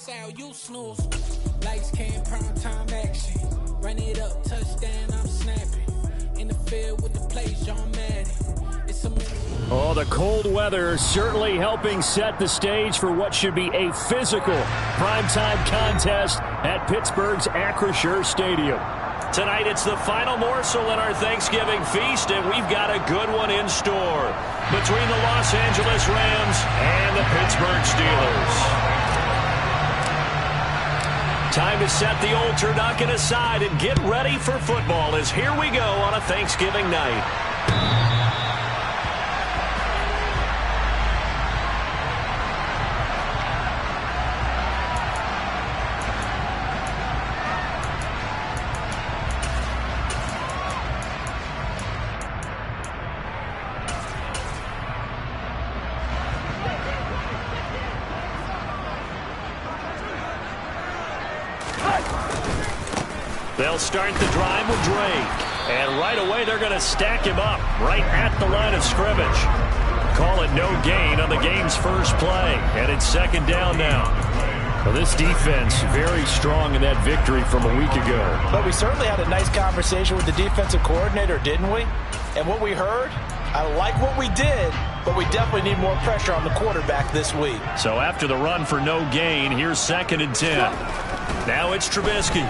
Sal, you snooze. Lights came, prime time action. Run it up, touchdown, I'm snapping. In the field with the plays, John Madden. It's a Oh, the cold weather certainly helping set the stage for what should be a physical primetime contest at Pittsburgh's Acrisure Stadium. Tonight, it's the final morsel in our Thanksgiving feast, and we've got a good one in store between the Los Angeles Rams and the Pittsburgh Steelers. Time to set the old turducken aside and get ready for football as here we go on a Thanksgiving night. They'll start the drive with Drake. And right away, they're going to stack him up right at the line of scrimmage. Call it no gain on the game's first play. And it's second down now. Well, this defense very strong in that victory from a week ago. But we certainly had a nice conversation with the defensive coordinator, didn't we? And what we heard, I like what we did, but we definitely need more pressure on the quarterback this week. So after the run for no gain, here's 2nd and 10. Now it's Trubisky.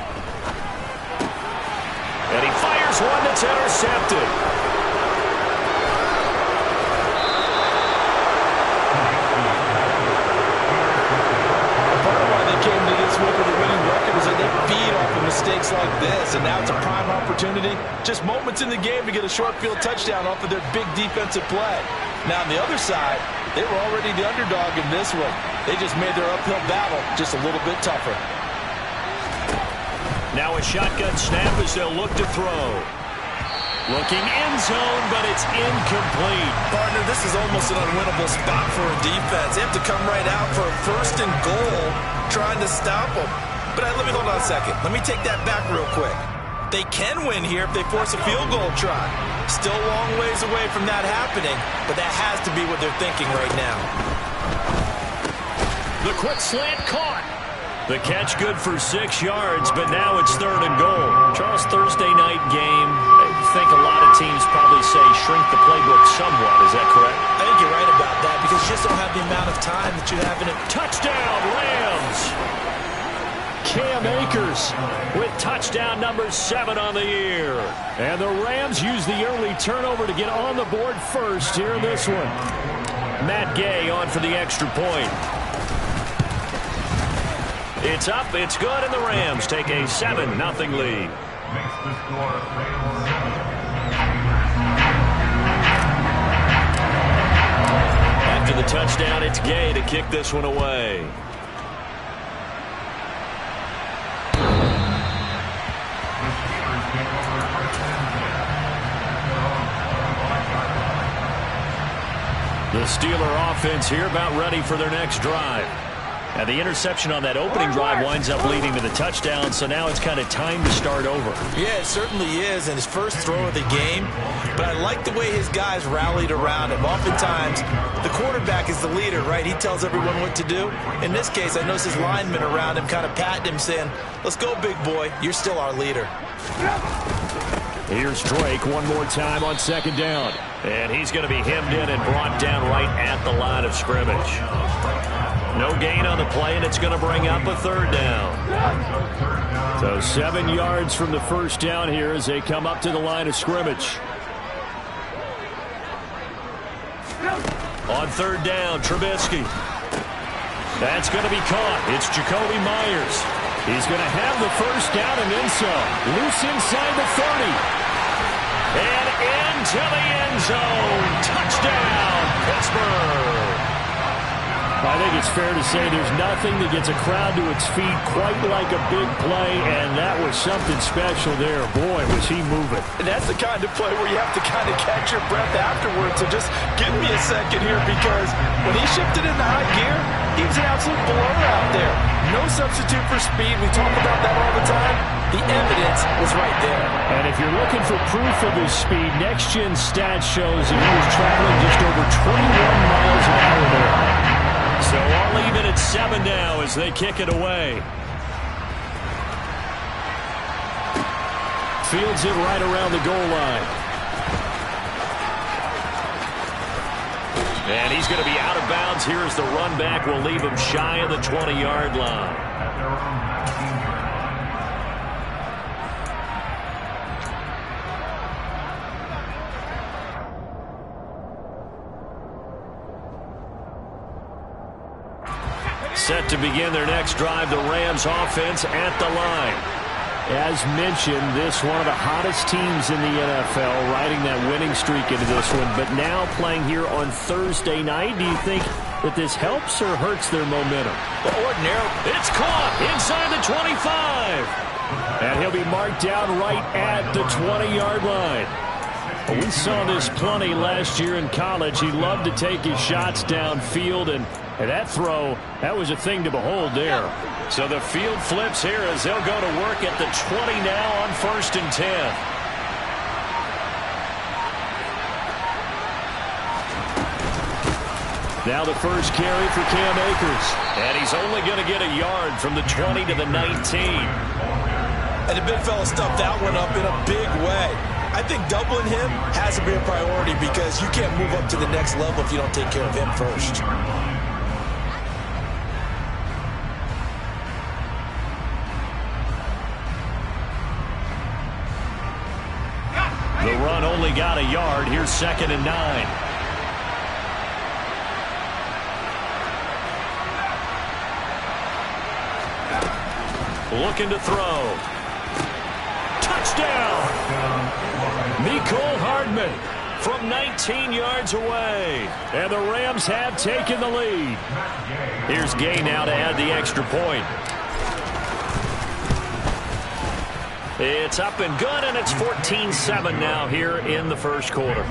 And he fires one that's intercepted. Part of why they came to this week with a winning record is that they feed off of mistakes like this, and now it's a prime opportunity. Just moments in the game to get a short field touchdown off of their big defensive play. Now on the other side, they were already the underdog in this one. They just made their uphill battle just a little bit tougher. Now a shotgun snap as they'll look to throw. Looking end zone, but it's incomplete. Partner, this is almost an unwinnable spot for a defense. They have to come right out for a 1st and goal, trying to stop them. But let me hold on a second. Let me take that back real quick. They can win here if they force a field goal try. Still a long ways away from that happening, but that has to be what they're thinking right now. The quick slant caught. The catch good for 6 yards, but now it's 3rd and goal. Charles, Thursday night game, I think a lot of teams probably say shrink the playbook somewhat. Is that correct? I think you're right about that because you just don't have the amount of time that you have in it. Touchdown, Rams! Cam Akers with touchdown number 7 on the year. And the Rams use the early turnover to get on the board first here in this one. Matt Gay on for the extra point. It's up, it's good, and the Rams take a 7-0 lead. After the touchdown, it's Gay to kick this one away. The Steeler offense here about ready for their next drive. And the interception on that opening drive winds up leading to the touchdown, so now it's kind of time to start over. Yeah, it certainly is, and his first throw of the game. But I like the way his guys rallied around him. Oftentimes, the quarterback is the leader, right? He tells everyone what to do. In this case, I noticed his linemen around him kind of patting him, saying, let's go, big boy. You're still our leader. Here's Drake one more time on 2nd down. And he's going to be hemmed in and brought down right at the line of scrimmage. No gain on the play, and it's going to bring up a 3rd down. So 7 yards from the first down here as they come up to the line of scrimmage. On 3rd down, Trubisky. That's going to be caught. It's Jacoby Myers. He's going to have the first down and then some. Loose inside the 30. And into the end zone. Touchdown, Pittsburgh. I think it's fair to say there's nothing that gets a crowd to its feet quite like a big play, and that was something special there. Boy, was he moving. And that's the kind of play where you have to kind of catch your breath afterwards. So just give me a second here, because when he shifted into high gear, he was an absolute blower out there. No substitute for speed. We talk about that all the time. The evidence was right there. And if you're looking for proof of his speed, Next Gen Stats shows that he was traveling just over 21 miles an hour there. So all even at 7 now as as they kick it away. Fields it right around the goal line. And he's going to be out of bounds. Here's the run back. Will leave him shy of the 20-yard line. Set to begin their next drive, the Rams offense at the line. As mentioned, this one of the hottest teams in the NFL, riding that winning streak into this one, but now playing here on Thursday night. Do you think that this helps or hurts their momentum? Well, ordinarily, it's caught inside the 25. And he'll be marked down right at the 20-yard line. We saw this plenty last year in college. He loved to take his shots downfield, and that throw, that was a thing to behold there. So the field flips here as they'll go to work at the 20 now on 1st and 10. Now the first carry for Cam Akers. And he's only going to get a yard from the 20 to the 19. And the big fella stuffed that one up in a big way. I think doubling him has to be a priority because you can't move up to the next level if you don't take care of him first. The run only got a yard. Here's 2nd and 9. Looking to throw. Touchdown! Mecole Hardman from 19 yards away. And the Rams have taken the lead. Here's Gay now to add the extra point. It's up and good, and it's 14-7 now here in the first quarter.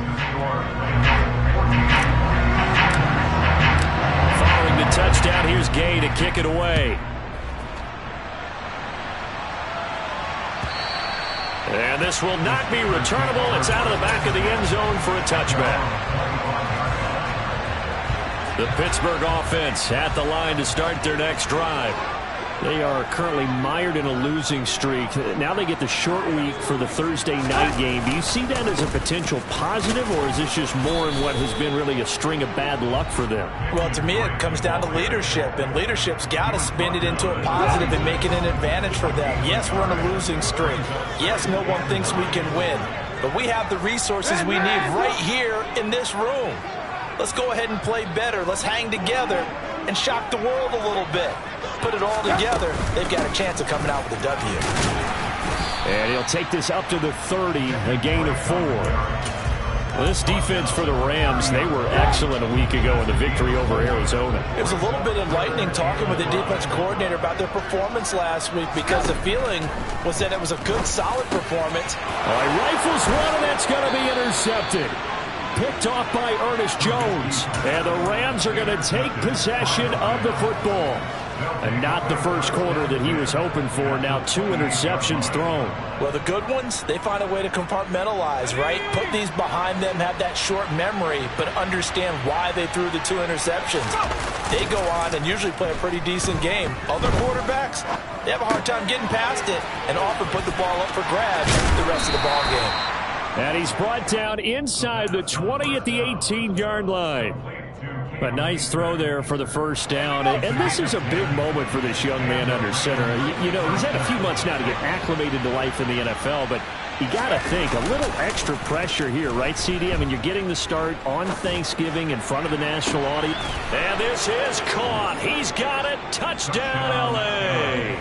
Following the touchdown, here's Gay to kick it away. And this will not be returnable. It's out of the back of the end zone for a touchback. The Pittsburgh offense at the line to start their next drive. They are currently mired in a losing streak. Now they get the short week for the Thursday night game. Do you see that as a potential positive, or is this just more in what has been really a string of bad luck for them? Well, to me, it comes down to leadership, and leadership's got to spin it into a positive and make it an advantage for them. Yes, we're on a losing streak. Yes, no one thinks we can win, but we have the resources we need right here in this room. Let's go ahead and play better. Let's hang together and shock the world a little bit. Put it all together, they've got a chance of coming out with a W. And he'll take this up to the 30, a gain of 4. Well, this defense for the Rams, they were excellent a week ago in the victory over Arizona. It was a little bit enlightening talking with the defense coordinator about their performance last week because the feeling was that it was a good, solid performance. All right, rifles one, and that's going to be intercepted. Picked off by Ernest Jones. And the Rams are going to take possession of the football. And not the first quarter that he was hoping for. Now 2 interceptions thrown. Well, the good ones, they find a way to compartmentalize, right? Put these behind them, have that short memory, but understand why they threw the 2 interceptions. They go on and usually play a pretty decent game. Other quarterbacks, they have a hard time getting past it and often put the ball up for grabs the rest of the ball game. And he's brought down inside the 20 at the 18-yard line. A nice throw there for the first down. And this is a big moment for this young man under center. You know, he's had a few months now to get acclimated to life in the NFL, but you got to think a little extra pressure here, right, CD? I mean, you're getting the start on Thanksgiving in front of the national audience. And this is caught. He's got it. Touchdown, L.A.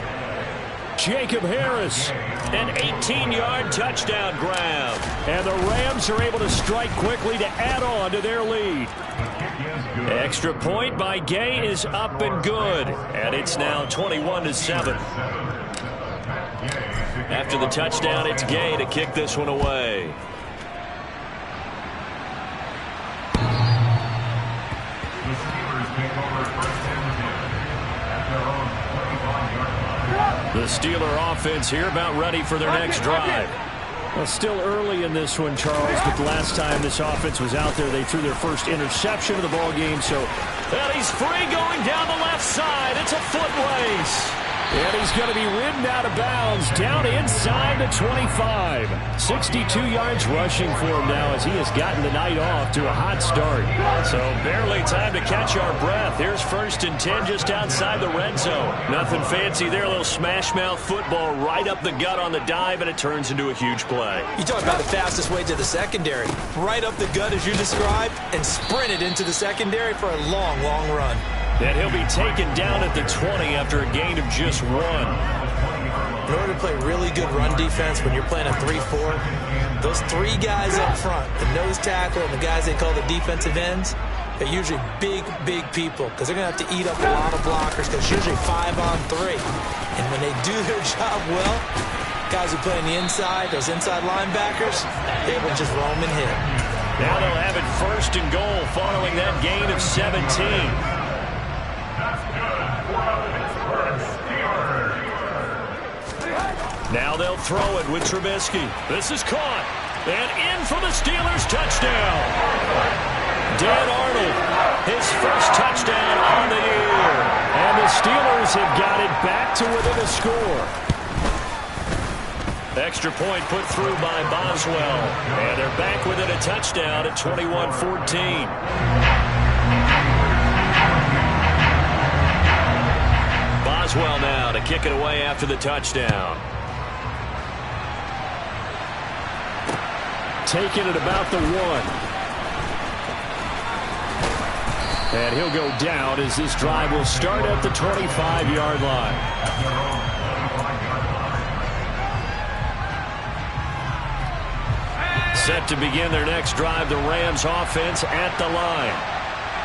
Jacob Harris, an 18-yard touchdown grab. And the Rams are able to strike quickly to add on to their lead. Extra point by Gay is up and good. And it's now 21-7. After the touchdown, it's Gay to kick this one away. The Steeler offense here about ready for their next drive. Well, still early in this one, Charles, but the last time this offense was out there, they threw their first interception of the ball game, so And he's free going down the left side. It's a foot race. And he's going to be ridden out of bounds down inside the 25. 62 yards rushing for him now as he has gotten the night off to a hot start. So barely time to catch our breath. Here's 1st and 10 just outside the red zone. Nothing fancy there. A little smash mouth football right up the gut on the dive, and it turns into a huge play. You talk about the fastest way to the secondary. Right up the gut as you described and sprinted into the secondary for a long, long run. And he'll be taken down at the 20 after a gain of just 1. In order to play really good run defense when you're playing a 3-4, those 3 guys up front, the nose tackle and the guys they call the defensive ends, they're usually big, big people because they're going to have to eat up a lot of blockers because it's usually 5 on 3. And when they do their job well, guys who play on the inside, those inside linebackers, they're able to just roam and hit. Now they'll have it 1st and goal following that gain of 17. Now they'll throw it with Trubisky. This is caught. And in for the Steelers touchdown. Dan Arnold, his first touchdown on the year. And the Steelers have got it back to within a score. Extra point put through by Boswell. And they're back within a touchdown at 21-14. Boswell now to kick it away after the touchdown. Taking it about the 1. And he'll go down as this drive will start at the 25-yard line. Set to begin their next drive, the Rams offense at the line.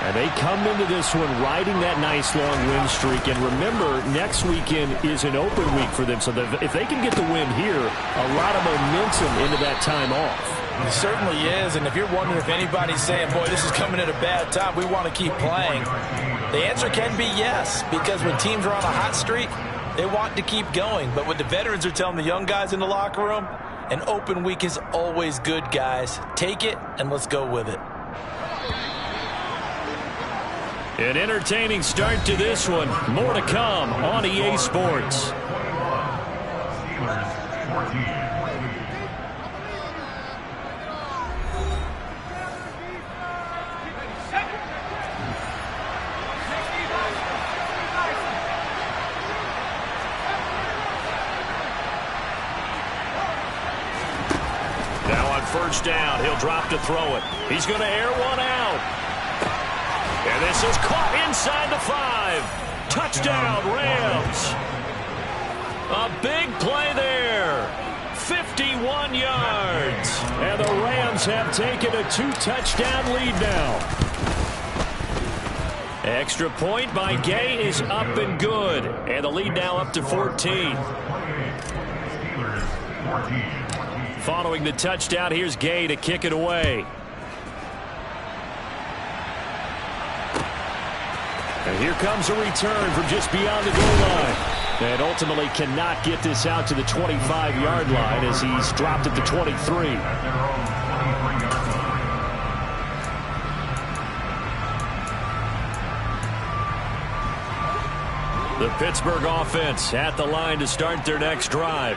And they come into this one riding that nice long win streak. And remember, next weekend is an open week for them. So if they can get the win here, a lot of momentum into that time off. It certainly is. And if you're wondering if anybody's saying, boy, this is coming at a bad time, we want to keep playing, the answer can be yes. Because when teams are on a hot streak, they want to keep going. But what the veterans are telling the young guys in the locker room, an open week is always good, guys. Take it and let's go with it. An entertaining start to this one. More to come on EA Sports. Now on 1st down, he'll drop to throw it. He's going to air one out. And this is caught inside the 5. Touchdown, Rams. A big play there. 51 yards. And the Rams have taken a 2-touchdown lead now. Extra point by Gay is up and good. And the lead now up to 14. Following the touchdown, here's Gay to kick it away. And here comes a return from just beyond the goal line. And ultimately cannot get this out to the 25-yard line as he's dropped at the 23. The Pittsburgh offense at the line to start their next drive.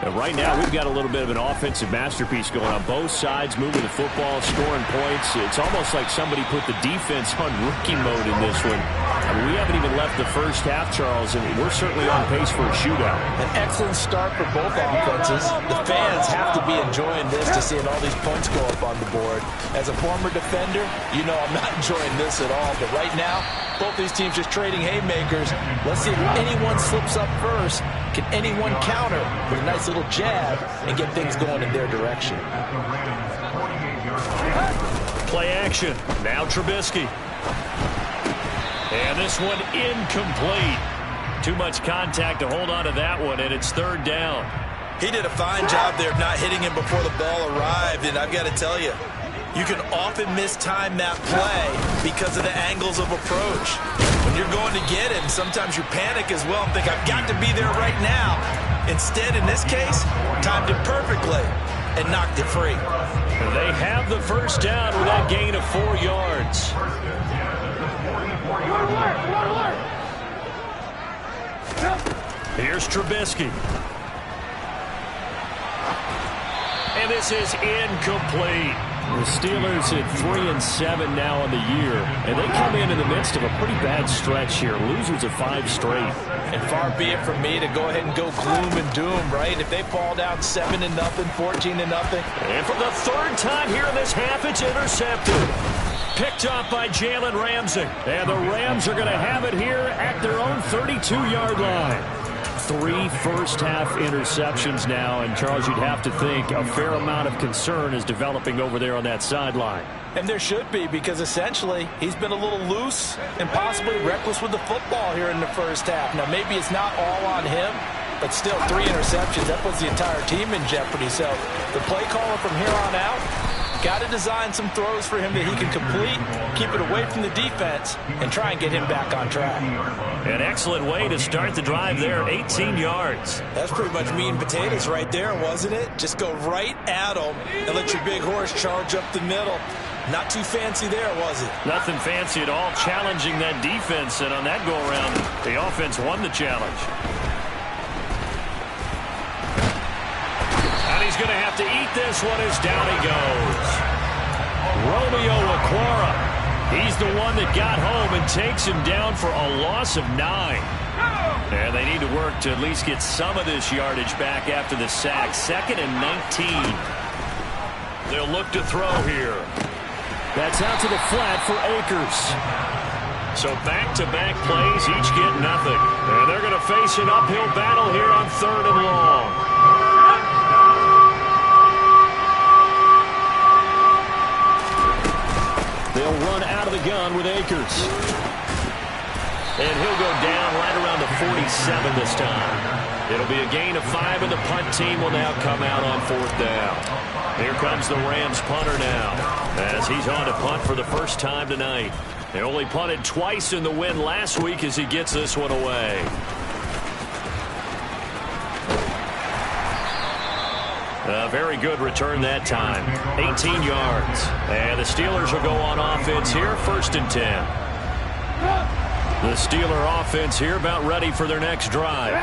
And right now, we've got a little bit of an offensive masterpiece going on both sides, moving the football, scoring points. It's almost like somebody put the defense on rookie mode in this one. I mean, we haven't even left the first half, Charles, and we're certainly on pace for a shootout. An excellent start for both offenses. The fans have to be enjoying this to seeing all these points go up on the board. As a former defender, you know I'm not enjoying this at all. But right now, both these teams just trading haymakers. Let's see if anyone slips up first. Can anyone counter with a nice little jab and get things going in their direction? Play action. Now Trubisky. And this one incomplete. Too much contact to hold on to that one, and it's 3rd down. He did a fine job there of not hitting him before the ball arrived, and I've got to tell you, you can often mistime that play because of the angles of approach. When you're going to get him, sometimes you panic as well and think, I've got to be there right now. Instead, in this case, timed it perfectly and knocked it free. They have the 1st down with that gain of 4 yards. Here's Trubisky. And this is incomplete. The Steelers at 3-7 now on the year, and they come in the midst of a pretty bad stretch here. Losers of 5 straight. And far be it from me to go ahead and go gloom and doom, right? If they fall down 7-0, 14-0. And for the third time here in this half, it's intercepted. Picked up by Jalen Ramsey. And the Rams are going to have it here at their own 32-yard line. 3 first-half interceptions now, and Charles, you'd have to think a fair amount of concern is developing over there on that sideline. And there should be, because essentially he's been a little loose and possibly reckless with the football here in the first half. Now, maybe it's not all on him, but still 3 interceptions. That puts the entire team in jeopardy. So the play caller from here on out got to design some throws for him that he can complete, keep it away from the defense, and try and get him back on track. An excellent way to start the drive there, 18 yards. That's pretty much meat and potatoes right there, wasn't it? Just go right at him and let your big horse charge up the middle. Not too fancy there, was it? Nothing fancy at all, challenging that defense, and on that go-around, the offense won the challenge. And he's going to have to eat this one as down he goes. Romeo Okwara. He's the one that got home and takes him down for a loss of 9. And they need to work to at least get some of this yardage back after the sack. 2nd and 19. They'll look to throw here. That's out to the flat for Akers. So back-to-back plays, each get nothing. And they're going to face an uphill battle here on 3rd and long. They'll run out of the gun with Akers. And he'll go down right around the 47 this time. It'll be a gain of 5, and the punt team will now come out on 4th down. Here comes the Rams punter now, as he's on to punt for the first time tonight. They only punted twice in the win last week as he gets this one away. A very good return that time. 18 yards. And the Steelers will go on offense here, 1st and 10. The Steeler offense here about ready for their next drive.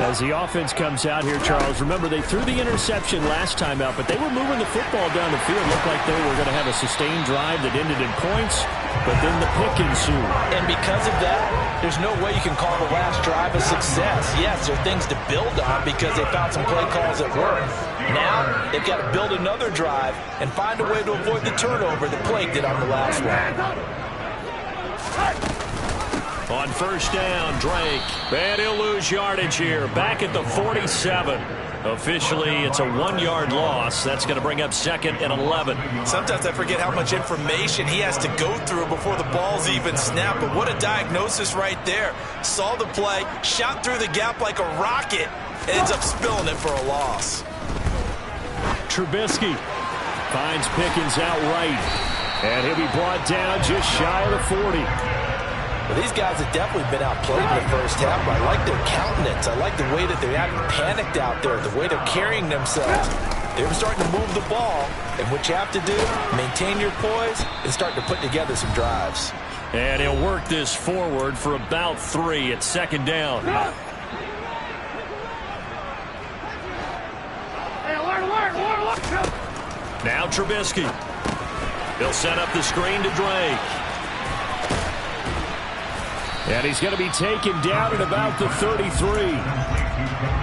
As the offense comes out here, Charles, remember they threw the interception last time out, but they were moving the football down the field. Looked like they were going to have a sustained drive that ended in points, but then the pick ensued. And because of that, there's no way you can call the last drive a success. Yes, there are things to build on because they found some play calls that work. Now, they've got to build another drive and find a way to avoid the turnover that plagued it on the last one. On 1st down, Drake. And he'll lose yardage here. Back at the 47. Officially, it's a 1-yard loss. That's going to bring up 2nd and 11. Sometimes I forget how much information he has to go through before the ball's even snapped. But what a diagnosis right there. Saw the play, shot through the gap like a rocket, ends up spilling it for a loss. Trubisky finds Pickens out right. And he'll be brought down just shy of the 40. Well, these guys have definitely been outplayed in the first half, but I like their countenance. I like the way that they're acting panicked out there, the way they're carrying themselves. They're starting to move the ball, and what you have to do, maintain your poise and start to put together some drives. And he'll work this forward for about 3 at 2nd down. Now Trubisky. He'll set up the screen to Drake. And he's going to be taken down at about the 33.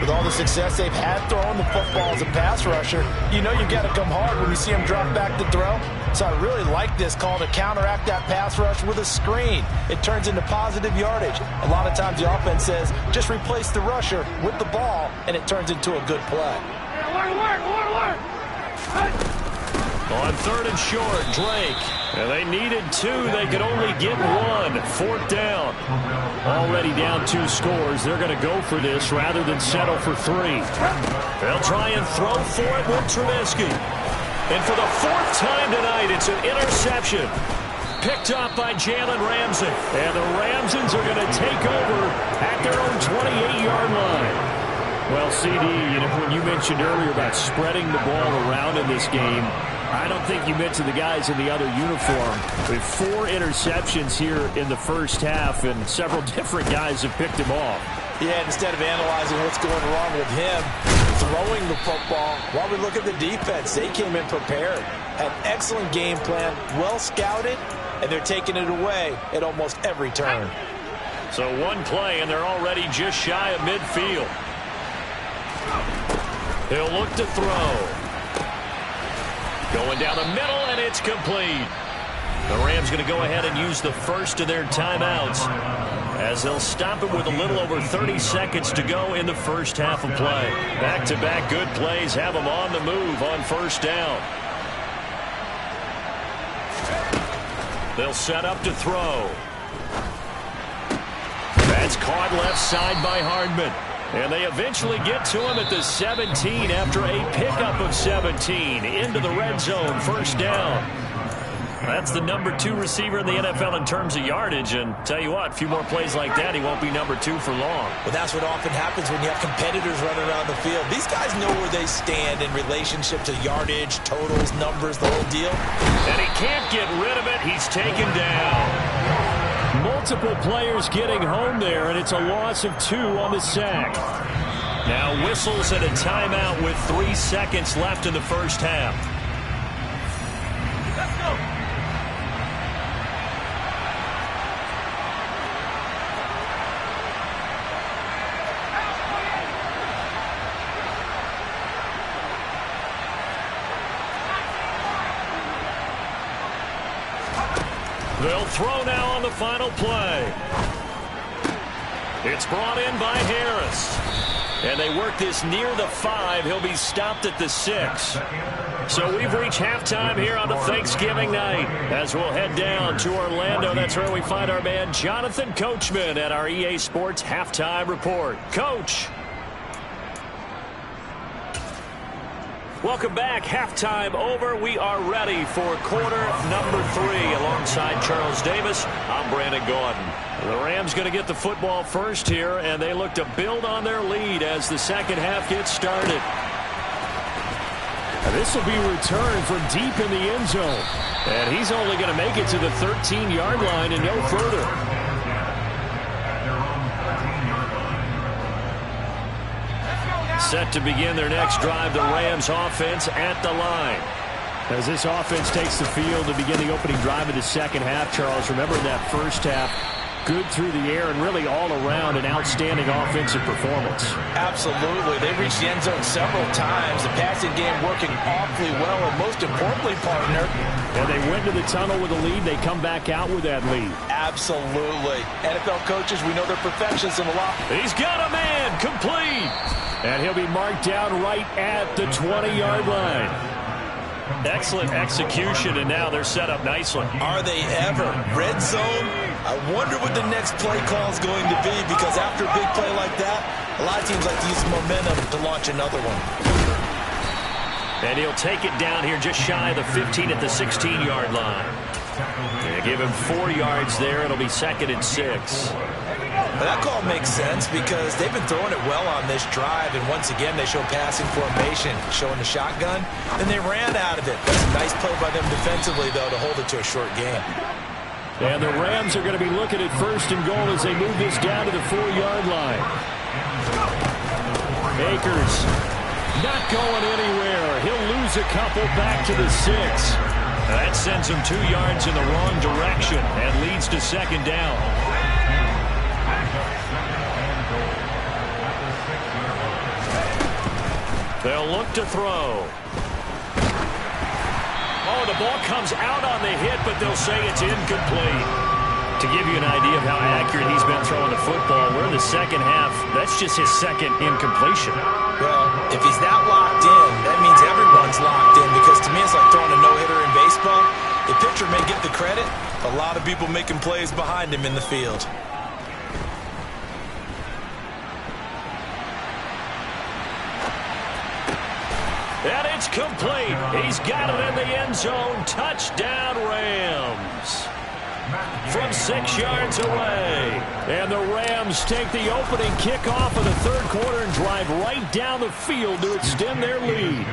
With all the success they've had throwing the football as a pass rusher, you know you've got to come hard when you see him drop back to throw. So I really like this call to counteract that pass rush with a screen. It turns into positive yardage. A lot of times the offense says, just replace the rusher with the ball, and it turns into a good play. On 3rd and short, Drake. And they needed 2. They could only get 1. 4th down. Already down 2 scores. They're going to go for this rather than settle for 3. They'll try and throw for it with Trubisky. And for the 4th time tonight, it's an interception. Picked up by Jalen Ramsey. And the Ramsons are going to take over at their own 28-yard line. Well, CD, when you mentioned earlier about spreading the ball around in this game, I don't think you mentioned the guys in the other uniform. With 4 interceptions here in the first half, and several different guys have picked him off. Yeah, instead of analyzing what's going wrong with him, throwing the football, while we look at the defense, they came in prepared. Had excellent game plan, well scouted, and they're taking it away at almost every turn. So one play, and they're already just shy of midfield. He'll look to throw. Going down the middle, and it's complete. The Rams going to go ahead and use the first of their timeouts as they'll stop it with a little over 30 seconds to go in the first half of play. Back-to-back good plays have them on the move on first down. They'll set up to throw. That's caught left side by Hardman. And they eventually get to him at the 17 after a pickup of 17 into the red zone, first down. That's the number 2 receiver in the NFL in terms of yardage. And tell you what, a few more plays like that, he won't be number 2 for long. Well, that's what often happens when you have competitors running around the field. These guys know where they stand in relationship to yardage, totals, numbers, the whole deal. And he can't get rid of it. He's taken down. Multiple players getting home there, and it's a loss of 2 on the sack. Now whistles and a timeout with 3 seconds left in the first half. Let's go. They'll throw now on the final play. It's brought in by Harris. And they work this near the 5. He'll be stopped at the 6. So we've reached halftime here on a Thanksgiving night. As we'll head down to Orlando, that's where we find our man Jonathan Coachman at our EA Sports Halftime Report. Coach. Welcome back. Halftime over. We are ready for quarter number 3. Alongside Charles Davis, I'm Brandon Gaudin. The Rams going to get the football first here, and they look to build on their lead as the second half gets started. And this will be returned from deep in the end zone. And he's only going to make it to the 13-yard line and no further. Set to begin their next drive, the Rams offense at the line. As this offense takes the field to begin the opening drive of the second half, Charles, remember that first half, good through the air and really all around an outstanding offensive performance. Absolutely. They reached the end zone several times. The passing game working awfully well, and most importantly, partner. And they went to the tunnel with a lead. They come back out with that lead. Absolutely. NFL coaches, we know they're perfectionists in a lot. He's got a man, complete. And he'll be marked down right at the 20-yard line. Excellent execution, and now they're set up nicely. Are they ever? Red zone? I wonder what the next play call is going to be, because after a big play like that, a lot of teams like to use momentum to launch another one. And he'll take it down here just shy of the 15 at the 16-yard line. They give him 4 yards there. It'll be 2nd and 6. But that call makes sense because they've been throwing it well on this drive, and once again they show passing formation, showing the shotgun, and they ran out of it. That's a nice play by them defensively, though, to hold it to a short game. And the Rams are going to be looking at 1st and goal as they move this down to the 4-yard line. Akers not going anywhere. He'll lose a couple back to the 6. That sends him 2 yards in the wrong direction and leads to 2nd down. They'll look to throw. Oh, the ball comes out on the hit, but they'll say it's incomplete. To give you an idea of how accurate he's been throwing the football, we're in the second half. That's just his 2nd incompletion. Well, if he's that locked in, that means everyone's locked in, because to me it's like throwing a no-hitter in baseball. The pitcher may get the credit, a lot of people making plays behind him in the field. And it's complete. He's got it in the end zone. Touchdown, Rams. From 6 yards away. And the Rams take the opening kickoff of the 3rd quarter and drive right down the field to extend their lead.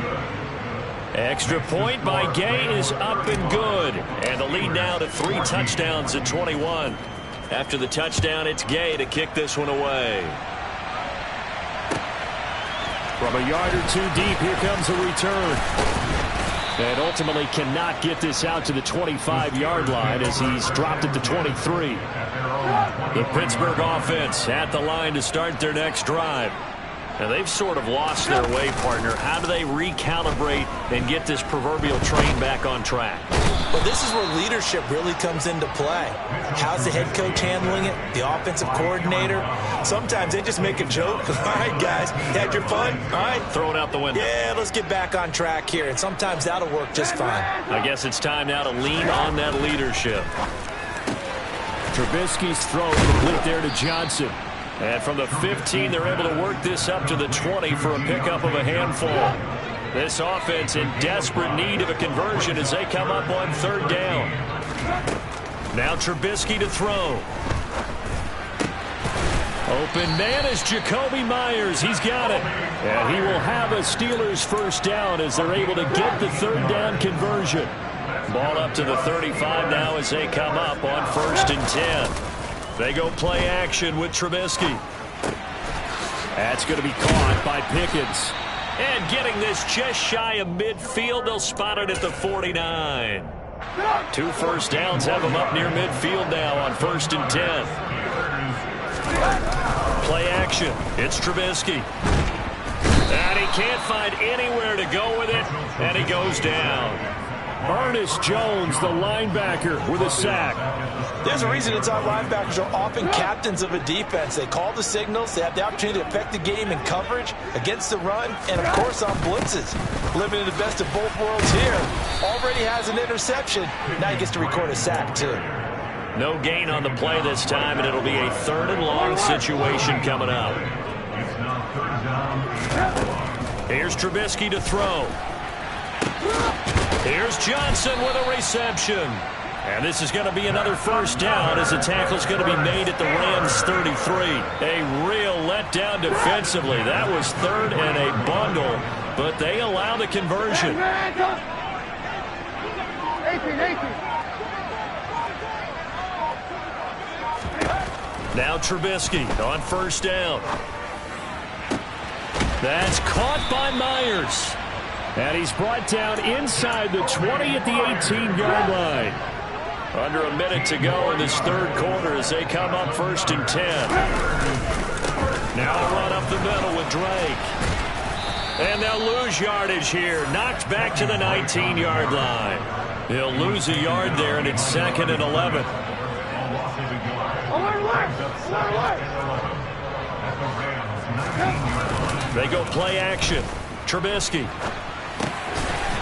Extra point by Gay is up and good. And the lead now to 3 touchdowns at 21. After the touchdown, it's Gay to kick this one away. From a yard or two deep, here comes a return. And ultimately cannot get this out to the 25-yard line as he's dropped at the 23. The Pittsburgh offense at the line to start their next drive. Now, they've sort of lost their way, partner. How do they recalibrate and get this proverbial train back on track? Well, this is where leadership really comes into play. How's the head coach handling it? The offensive coordinator? Sometimes they just make a joke. All right, guys, had your fun? All right. Throw it out the window. Yeah, let's get back on track here. And sometimes that'll work just fine. I guess it's time now to lean on that leadership. Trubisky's throw complete there to Johnson. And from the 15, they're able to work this up to the 20 for a pickup of a handful. This offense in desperate need of a conversion as they come up on 3rd down. Now Trubisky to throw. Open man is Jakobi Meyers. He's got it. And he will have a Steelers first down as they're able to get the 3rd down conversion. Ball up to the 35 now as they come up on 1st and 10. They go play action with Trubisky. That's going to be caught by Pickens. And getting this just shy of midfield, they'll spot it at the 49. 2 first downs have them up near midfield now on 1st and 10. Play action. It's Trubisky. And he can't find anywhere to go with it, and he goes down. Ernest Jones, the linebacker, with a sack. There's a reason inside linebackers are often captains of a defense. They call the signals. They have the opportunity to affect the game in coverage, against the run, and, of course, on blitzes. Living in the best of both worlds here. Already has an interception. Now he gets to record a sack, too. No gain on the play this time, and it'll be a 3rd and long situation coming up. Here's Trubisky to throw. Here's Johnson with a reception. And this is going to be another first down as the tackle's going to be made at the Rams 33. A real letdown defensively. That was 3rd and a bundle, but they allow the conversion. 18. Now Trubisky on 1st down. That's caught by Myers. And he's brought down inside the 20 at the 18-yard line. Under a minute to go in this 3rd quarter as they come up 1st and 10. Now a run up the middle with Drake. And they'll lose yardage here. Knocked back to the 19-yard line. He'll lose a yard there, and it's 2nd and 11. They go play action. Trubisky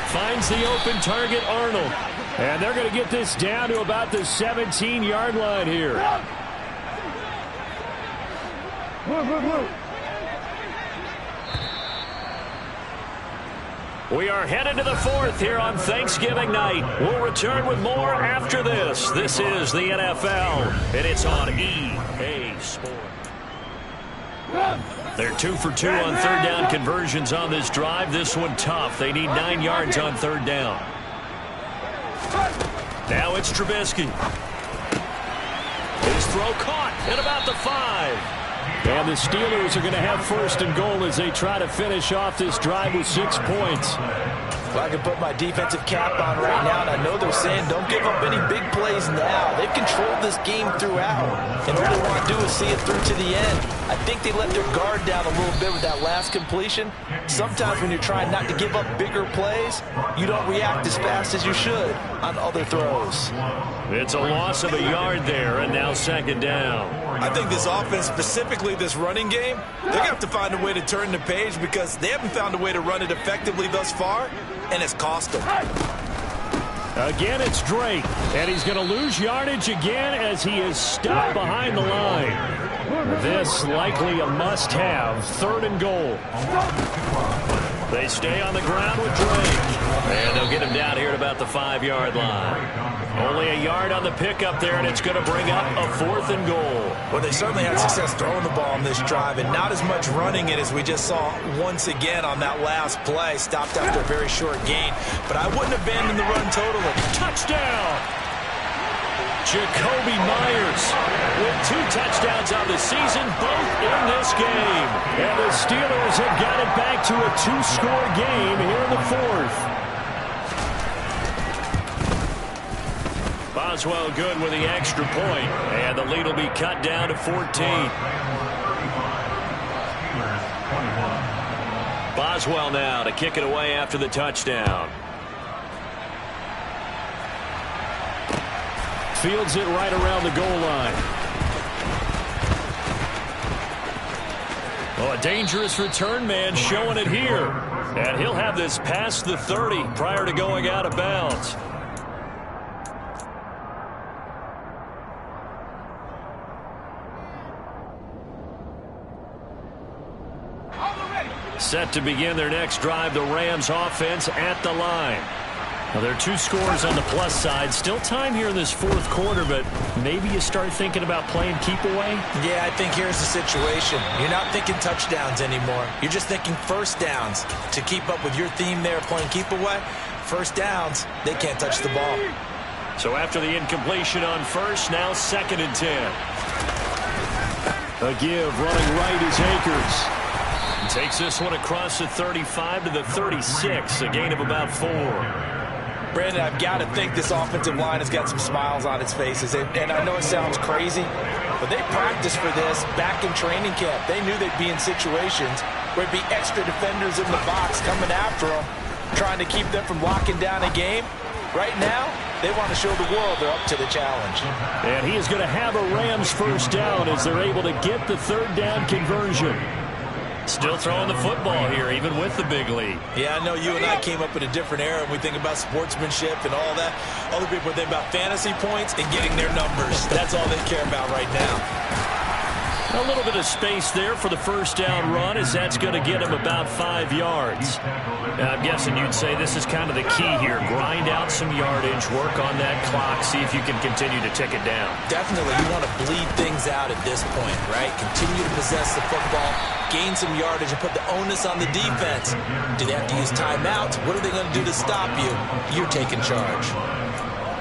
finds the open target, Arnold. And they're going to get this down to about the 17-yard line here. We are headed to the 4th here on Thanksgiving night. We'll return with more after this. This is the NFL, and it's on EA Sports. They're 2 for 2 on 3rd down conversions on this drive. This one tough. They need 9 yards on 3rd down. Now it's Trubisky. His throw caught at about the 5. And the Steelers are going to have 1st and goal as they try to finish off this drive with 6 points. Well, I can put my defensive cap on right now, and I know they're saying don't give up any big plays now. They've controlled this game throughout, and all they want to do is see it through to the end. I think they let their guard down a little bit with that last completion. Sometimes when you're trying not to give up bigger plays, you don't react as fast as you should on other throws. It's a loss of a yard there, and now 2nd down. I think this offense, specifically this running game, they're going to have to find a way to turn the page because they haven't found a way to run it effectively thus far, and it's cost them. Again, it's Drake, and he's going to lose yardage again as he is stopped behind the line. This likely a must-have 3rd and goal. They stay on the ground with Drake. And they'll get him down here at about the 5-yard line. Only a yard on the pickup there, and it's going to bring up a 4th and goal. Well, they certainly had success throwing the ball on this drive, and not as much running it as we just saw once again on that last play. Stopped after a very short gain, but I wouldn't abandon the run totally. Touchdown! Jakobi Meyers with 2 touchdowns on the season, both in this game. And the Steelers have got it back to a 2-score game here in the 4th. Boswell good with the extra point, and the lead will be cut down to 14. Boswell now to kick it away after the touchdown. Fields it right around the goal line. Oh, a dangerous return man showing it here. And he'll have this past the 30 prior to going out of bounds. Set to begin their next drive, the Rams offense at the line. Well, there are 2 scores on the plus side. Still time here in this 4th quarter, but maybe you start thinking about playing keep away? Yeah, I think here's the situation. You're not thinking touchdowns anymore. You're just thinking first downs. To keep up with your theme there, playing keep away, first downs, they can't touch the ball. So after the incompletion on first, now 2nd and 10. A give running right is Akers. Takes this one across the 35 to the 36, a gain of about 4. Brandon, I've got to think this offensive line has got some smiles on its faces. And I know it sounds crazy, but they practiced for this back in training camp. They knew they'd be in situations where it'd be extra defenders in the box coming after them, trying to keep them from locking down a game. Right now, they want to show the world they're up to the challenge. And he is going to have a Rams first down as they're able to get the 3rd down conversion. Still throwing the football here, even with the big lead. Yeah, I know you and I came up in a different era, and we think about sportsmanship and all that. Other people think about fantasy points and getting their numbers. That's all they care about right now. A little bit of space there for the first down run, as that's going to get him about 5 yards. Now, I'm guessing you'd say this is kind of the key here. Grind out some yardage, work on that clock, see if you can continue to tick it down. Definitely. You want to bleed things out at this point, right? Continue to possess the football, gain some yardage, and put the onus on the defense. Do they have to use timeouts? What are they going to do to stop you? You're taking charge.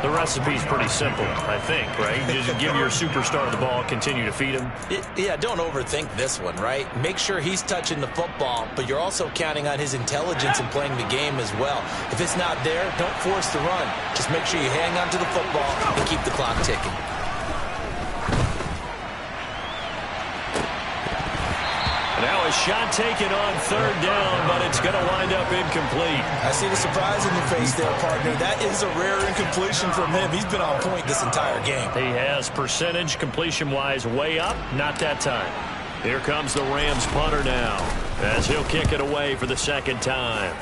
The recipe's pretty simple, I think, right? Just give your superstar the ball, continue to feed him. Yeah, don't overthink this one, right? Make sure he's touching the football, but you're also counting on his intelligence in playing the game as well. If it's not there, don't force the run. Just make sure you hang on to the football and keep the clock ticking. Now a shot taken on 3rd down, but it's going to wind up incomplete. I see the surprise in your face there, partner. That is a rare incompletion from him. He's been on point this entire game. He has percentage completion-wise way up. Not that time. Here comes the Rams punter now, as he'll kick it away for the 2nd time.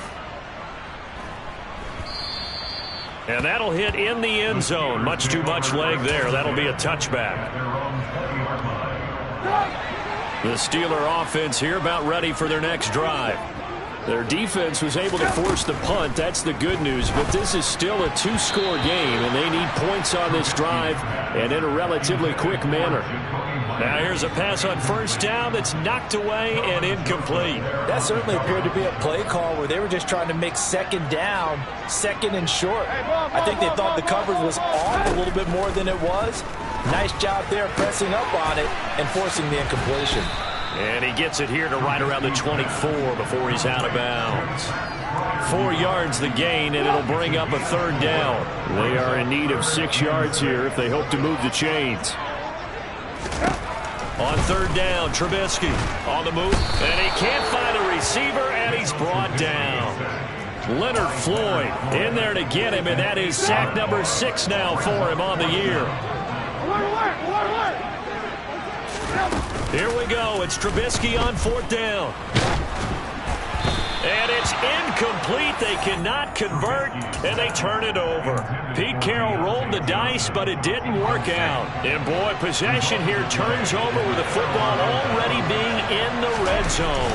And that'll hit in the end zone. Much too much leg there. That'll be a touchback. The Steeler offense here about ready for their next drive. Their defense was able to force the punt. That's the good news. But this is still a 2-score game, and they need points on this drive and in a relatively quick manner. Now here's a pass on first down that's knocked away and incomplete. That certainly appeared to be a play call where they were just trying to make 2nd down, 2nd and short. I think they thought the coverage was off a little bit more than it was. Nice job there pressing up on it and forcing the incompletion. And he gets it here to right around the 24 before he's out of bounds. 4 yards the gain, and it'll bring up a 3rd down. They are in need of 6 yards here if they hope to move the chains. On 3rd down, Trubisky on the move, and he can't find a receiver, and he's brought down. Leonard Floyd in there to get him, and that is sack number 6 now for him on the year. Here we go. It's Trubisky on 4th down. And it's incomplete. They cannot convert, and they turn it over. Pete Carroll rolled the dice, but it didn't work out. And, boy, possession here turns over with the football already being in the red zone.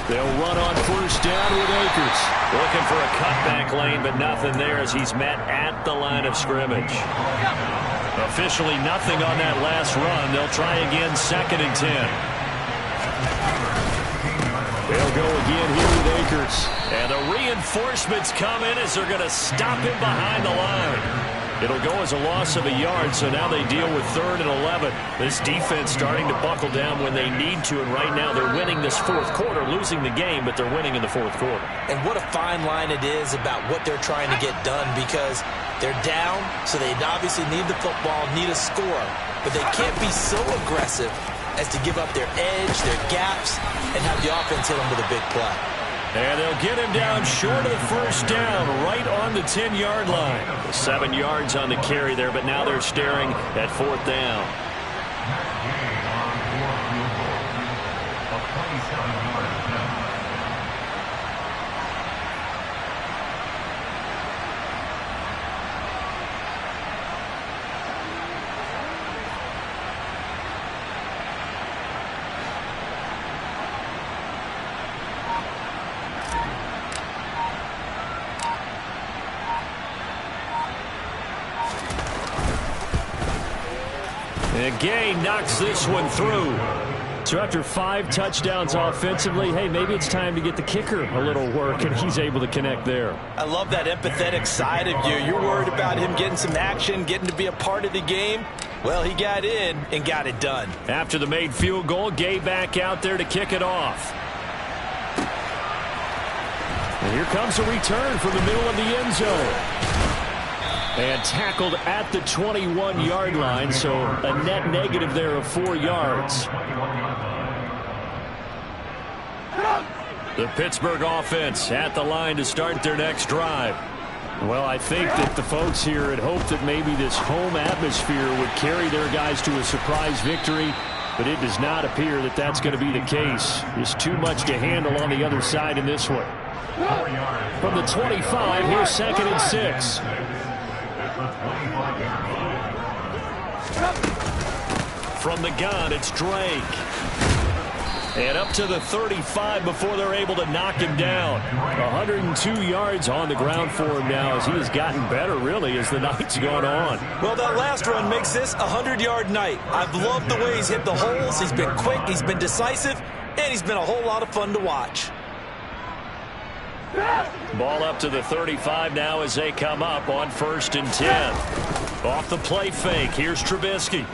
They'll run on first down with Akers. Looking for a cutback lane, but nothing there as he's met at the line of scrimmage. Officially nothing on that last run. They'll try again, 2nd and 10. They'll go again here with Akers. And the reinforcements come in as they're going to stop him behind the line. It'll go as a loss of a yard, so now they deal with 3rd and 11. This defense starting to buckle down when they need to, and right now they're winning this 4th quarter, losing the game, but they're winning in the 4th quarter. And what a fine line it is about what they're trying to get done, because they're down, so they obviously need the football, need a score, but they can't be so aggressive as to give up their edge, their gaps, and have the offense hit them with a big play. And they'll get him down short of the first down, right on the 10-yard line. 7 yards on the carry there, but now they're staring at 4th down. And Gay knocks this one through. So after 5 touchdowns offensively, hey, maybe it's time to get the kicker a little work, and he's able to connect there. I love that empathetic side of you. You're worried about him getting some action, getting to be a part of the game. Well, he got in and got it done. After the made field goal, Gay back out there to kick it off. And here comes a return from the middle of the end zone. And tackled at the 21-yard line, so a net negative there of 4 yards. The Pittsburgh offense at the line to start their next drive. Well, I think that the folks here had hoped that maybe this home atmosphere would carry their guys to a surprise victory, but it does not appear that that's going to be the case. There's too much to handle on the other side in this one. From the 25, here's 2nd and 6. From the gun, it's Drake. And up to the 35 before they're able to knock him down. 102 yards on the ground for him now as he has gotten better, really, as the night's gone on. Well, that last run makes this a 100-yard night. I've loved the way he's hit the holes. He's been quick, he's been decisive, and he's been a whole lot of fun to watch. Ball up to the 35 now as they come up on 1st and 10. Off the play fake, here's Trubisky.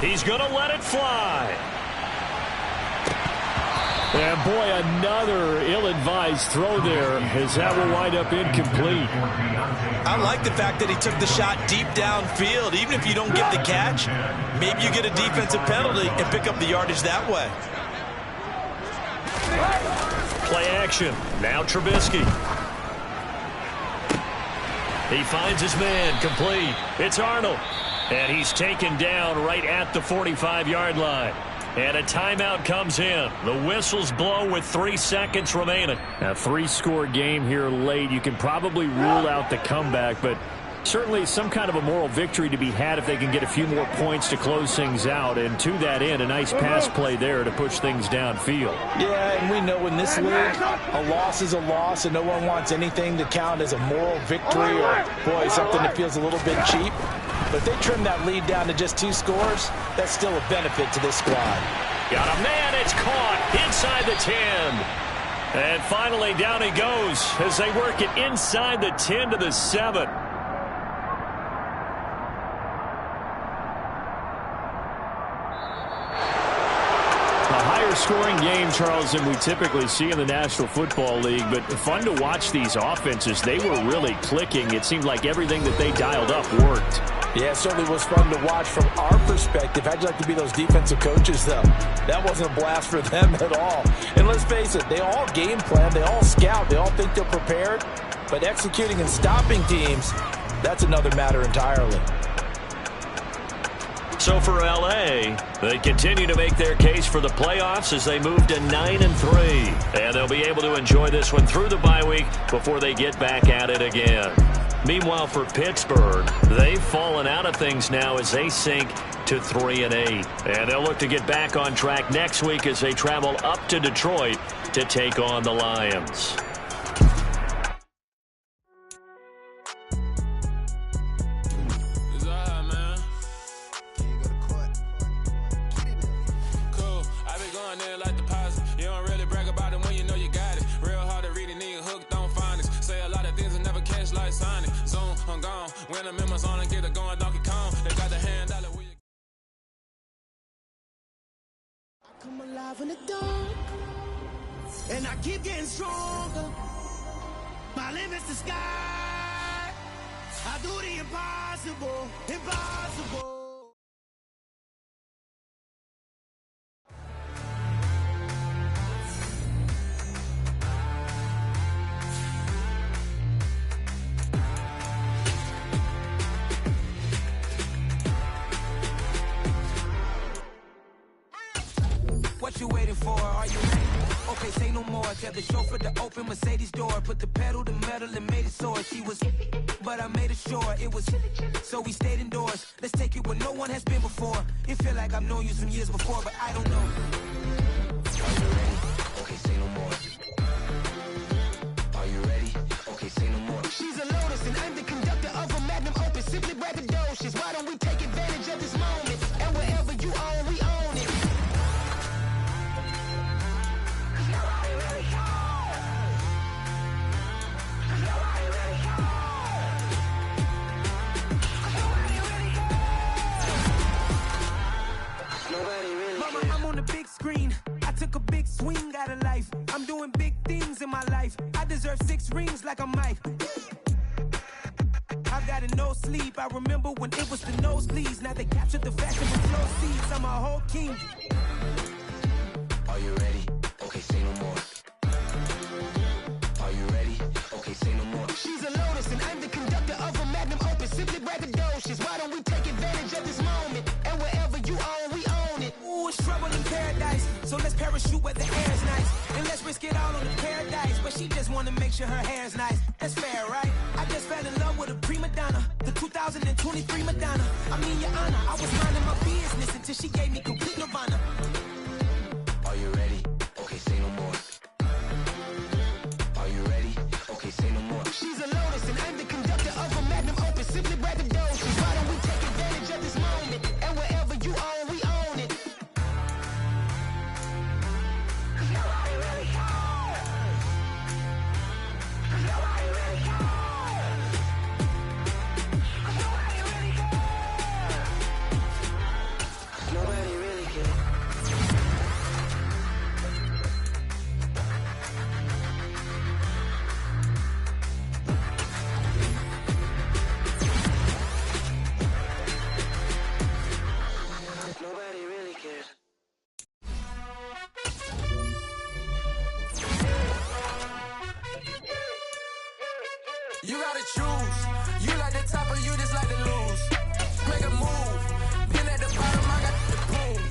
He's going to let it fly. And boy, another ill-advised throw there as that will wind up incomplete. I like the fact that he took the shot deep downfield. Even if you don't get the catch, maybe you get a defensive penalty and pick up the yardage that way. Play action. Now Trubisky. He finds his man. Complete. It's Arnold. And he's taken down right at the 45-yard line. And a timeout comes in. The whistles blow with 3 seconds remaining. A 3-score game here late. You can probably rule out the comeback, but certainly some kind of a moral victory to be had if they can get a few more points to close things out. And to that end, a nice pass play there to push things downfield. Yeah, and we know in this league, a loss is a loss, and no one wants anything to count as a moral victory or, boy, something that feels a little bit cheap. But if they trim that lead down to just 2 scores, that's still a benefit to this squad. Got a man, it's caught inside the 10. And finally down he goes as they work it inside the 10 to the 7. Scoring game, Charles, than we typically see in the National Football League, but fun to watch these offenses. They were really clicking. It seemed like everything that they dialed up worked. Yeah, it certainly was fun to watch from our perspective. How'd you like to be those defensive coaches, though? That wasn't a blast for them at all. And let's face it, they all game plan, they all scout, they all think they're prepared, but executing and stopping teams, that's another matter entirely. So for L.A., they continue to make their case for the playoffs as they move to 9-3. And they'll be able to enjoy this one through the bye week before they get back at it again. Meanwhile, for Pittsburgh, they've fallen out of things now as they sink to 3-8. And they'll look to get back on track next week as they travel up to Detroit to take on the Lions. Come alive in the dark, and I keep getting stronger. My limit's the sky. I do the impossible, impossible. What you waiting for? Are you ready? Okay, say no more. Tell the chauffeur to open Mercedes door. Put the pedal to metal and made it soar. She was, but I made it sure it was. So we stayed indoors. Let's take it where no one has been before. It feel like I've known you some years before, but I don't know. Are you ready? Okay, say no more. Are you ready? Okay, say no more. She's a Lotus and I'm the conductor of a magnum opus. Simply braggadocious. Why don't we take advantage of this moment? And wherever you own, we own it. I took a big swing out of life. I'm doing big things in my life. I deserve 6 rings like a Mike. I've got no sleep. I remember when it was the nosebleeds. Now they captured the fashion with flow seats. I'm a whole king. Are you ready? Okay, say no more. Are you ready? Okay, say no more. She's a Lotus and I'm the conductor of a magnum opus. Simply braggadocious. Why don't we take advantage of this moment? And wherever you own, we own it. Ooh, it's trouble in paradise. So let's parachute where the air's nice. And let's risk it all on the paradise. But she just wanna make sure her hair's nice. That's fair, right? I just fell in love with a prima donna. The 2023 Madonna. I mean, your honor, I was minding my business until she gave me complete nirvana. Are you ready? Okay, say no more. Are you ready? Okay, say no more. She's a Lotus and I'm the conductor of a magnum opus. Simply braggadocious. Why don't we take advantage of this moment? And wherever you own, we own it. Nobody really cares. Nobody really cares. You gotta choose. You like the top or you just like to lose. Make a move. Been at the bottom, I got the proof.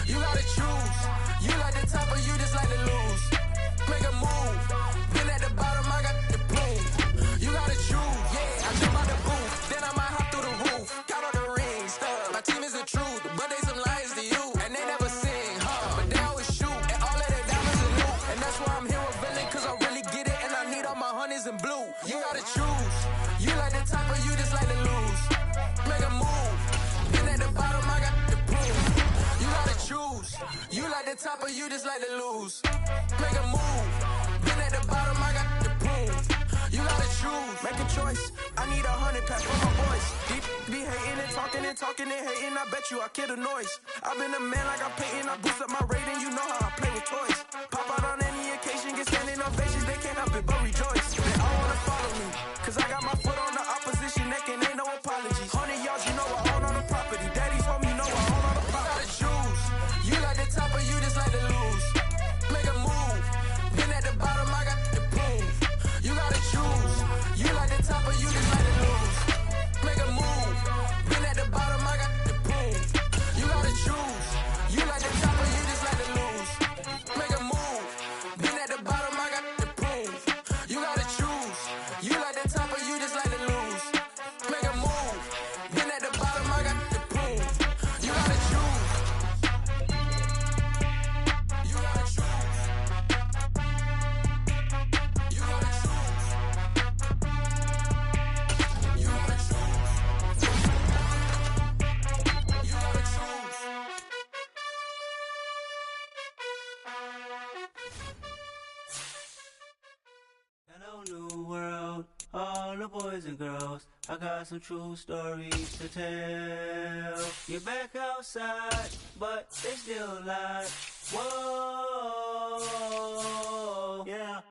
You gotta choose. You like the top or you just like to lose. Make a move. Been at the bottom, I got the proof. You gotta choose. Yeah, I jump out the booth. Then I might hop through the roof. Count all the rings. My team is the truth, but they some liars to you. And they never sing, but they always shoot. And all of their diamonds are new. And that's why I'm here with villain, cause I really get it. And I need all my honeys in blue. You gotta choose. You like the top or you just like to lose. Make a move. Been at the bottom, I got the proof. You gotta choose. You like the top or you just like to lose. Make a move. Been at the bottom, I got the proof. You gotta choose. Make a choice. I need 100 pack for my boys. Be hating and talking and hating. I bet you I kill the noise. I've been a man like I'm Peyton. I boost up my rating. You know how I play with toys. Pop out on any occasion, get standing ovations. They can't help it but rejoice. They all wanna follow me, cause I got my foot on the opposition neck and ain't no apologies. 100 yards, you know I own all the property. Daddy's home, you know I own all the property. You gotta choose. You like the top or you just like to lose. Make a move. Been at the bottom, I got the proof. You gotta choose. You like the top or you just like to lose. Make a move. Been at the bottom, I got the proof. You gotta choose. You like the top or you just like to lose. Make new world, all the boys and girls. I got some true stories to tell. You're back outside, but they still lie. Whoa, yeah.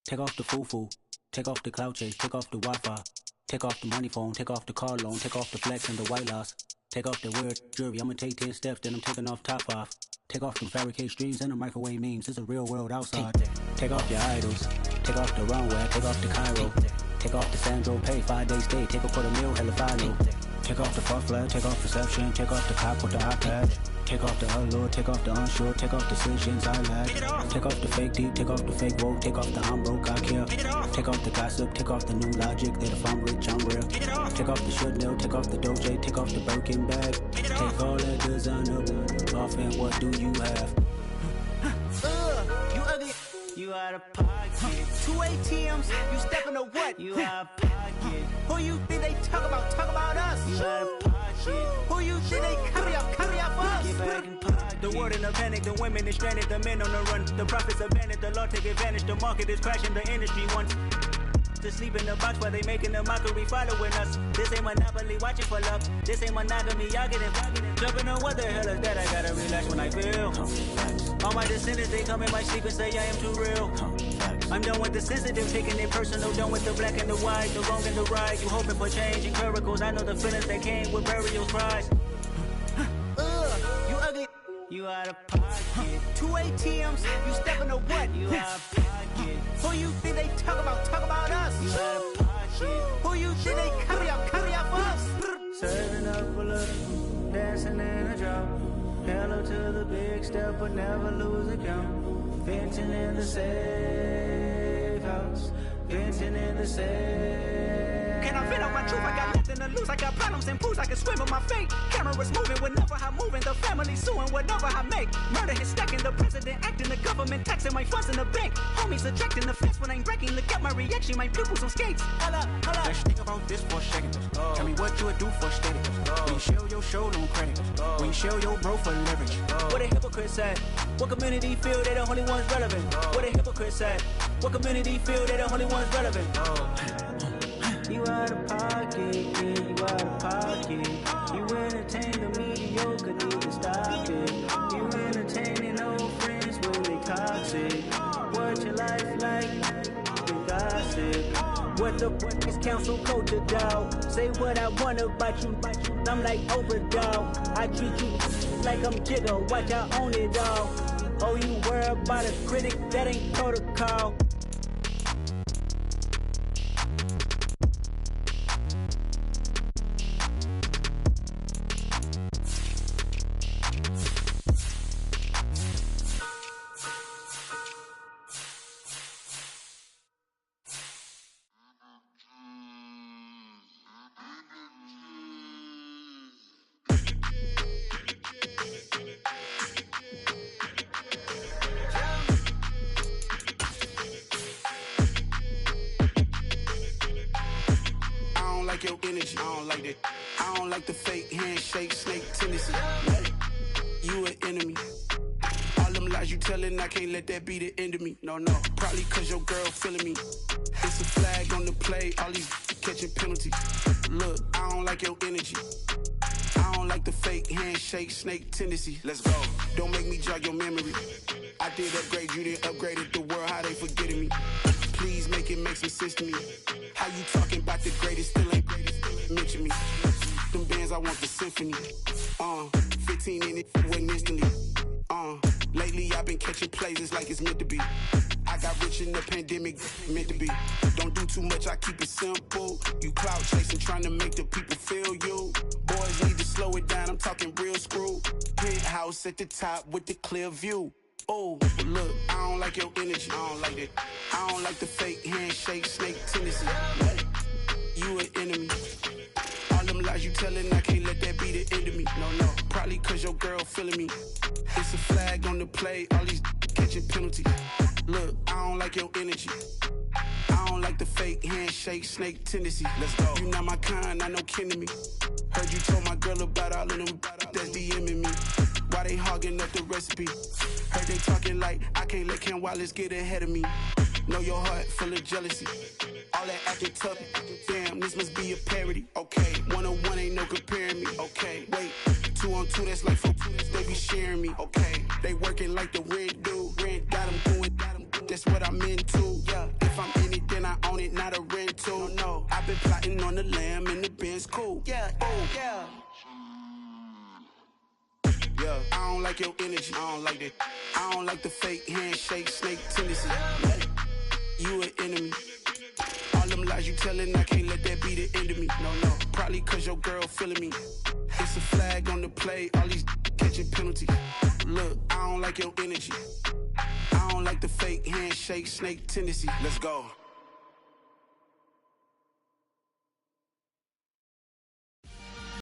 Take off the foo-foo, take off the cloud chase, take off the Wi-Fi. Take off the money phone, take off the car loan, take off the flex and the white loss. Take off the weird jewelry, I'ma take 10 steps, then I'm taking off top off. Take off the fabricate streams and the microwave memes, it's a real world outside. Take off your idols, take off the runway, take off the Cairo. Take off the Sandro pay, 5-day stay, take a quarter meal, hella follow. Take off the fuck flag, take off perception, take off the cop with the iPad. Take off the allure, take off the unsure, take off decisions I lack. Take off the fake deep, take off the fake woke, take off the I'm broke, I care. Take off the gossip, take off the new logic, that if I'm rich, I'm real. Take off the Chanel, take off the Doja, take off the Birkin bag. Take all that designer off and what do you have? You ugly, you out of pocket. 2 ATMs, you stepping to what? You out of pocket. Who you think they talk about us? You out of pocket. Who you think they carry up us? Get back in pocket. The world in a panic, the women is stranded, the men on the run. The profits abandoned, the law take advantage, the market is crashing, the industry wants to sleep in the box while they making a mockery following us. This ain't Monopoly, watching for love. This ain't monogamy, y'all get it. Jumping on what the hell is that? I gotta relax when I feel. All my descendants, they come in my sleep and say I am too real. I'm done with the sensitive, taking it personal. Done with the black and the white, the wrong and the right. You hoping for change and miracles. I know the feelings that came with burial cries. You ugly, you out of pocket. 2 ATMs, you stepping to what? You out of pocket. Who you think they talk about us? You out of pocket. Who you think they carry up us? Serving up a little, dancing in a drop. Hello to the big step, but never lose a count. Venting in the safe house. Venting in the safe. Can I vent on my truth? I got nothing to lose. I got problems and pools. I can swim on my fate. Cameras moving whenever I'm moving. The family suing whatever I make. Murder is stacking. The president acting. The government taxing my funds in the bank. Homies ejecting the fence when I'm breaking. Look at my reaction. My pupils on skates. Hold up. Let's think about this for a second. Tell me what you would do for steady. When you show your show no credit. When you show your bro for leverage. What a hypocrite said. What community feel they the only ones relevant? What a hypocrite said. What community feel they the only ones relevant? You out of pocket, yeah, you out of pocket. You entertain the mediocre, need to stop it. You entertaining old friends when they toxic. What your life like? The gossip. What the fuck is council culture, dog? Say what I want about you, I'm like overdog. I treat you like I'm Jigga, watch I own it all. Oh, you worry about a critic, that ain't protocol. Your energy, I don't like that. I don't like the fake handshake, snake tendency. You an enemy. All them lies you telling, I can't let that be the end of me. No, probably cause your girl feeling me. It's a flag on the play, all these catching penalties. Look, I don't like your energy. I don't like the fake handshake, snake tendency. Let's go. Don't make me jog your memory. I did upgrade, you didn't upgrade it. The world, how they forgetting me. Please make some sense to me. How you talking about the greatest, still ain't greatest, mention me. Them bands, I want the symphony. 15 in it, went instantly. Lately I've been catching plays, it's like it's meant to be. I got rich in the pandemic, meant to be. Don't do too much, I keep it simple. You clout chasing, trying to make the people feel you. Boys need to slow it down, I'm talking real screw. Penthouse at the top with the clear view. Oh, look, I don't like your energy, I don't like it. I don't like the fake handshake, snake tendency. You an enemy. All them lies you telling, I can't let that be the end of me. No, probably cause your girl feeling me. It's a flag on the play, all these catching penalties. Look, I don't like your energy. I don't like the fake handshake, snake tendency. Let's go. You not my kind, I know kin to me. Heard you told my girl about all of them that's DMing me. Why they hogging up the recipe? Heard they talking like I can't let Ken Wallace get ahead of me. Know your heart full of jealousy. All that acting tough, damn, this must be a parody. Okay, 1-on-1 ain't no comparing me. Okay, wait, 2-on-2, that's like 4. They be sharing me. Okay, they working like the rent dude. Rent got them doing, that's what I'm into. Yeah, if I'm in it, then I own it, not a rental. No, I've been plotting on the lamb and the Benz cool. Yeah, oh, yeah. Yeah, I don't like your energy. I don't like that. I don't like the fake handshake, snake tendency. You an enemy. All them lies you telling, I can't let that be the end of me. No, probably cause your girl feeling me. It's a flag on the play, all these catching penalties. Look, I don't like your energy. I don't like the fake handshake, snake tendency. Let's go.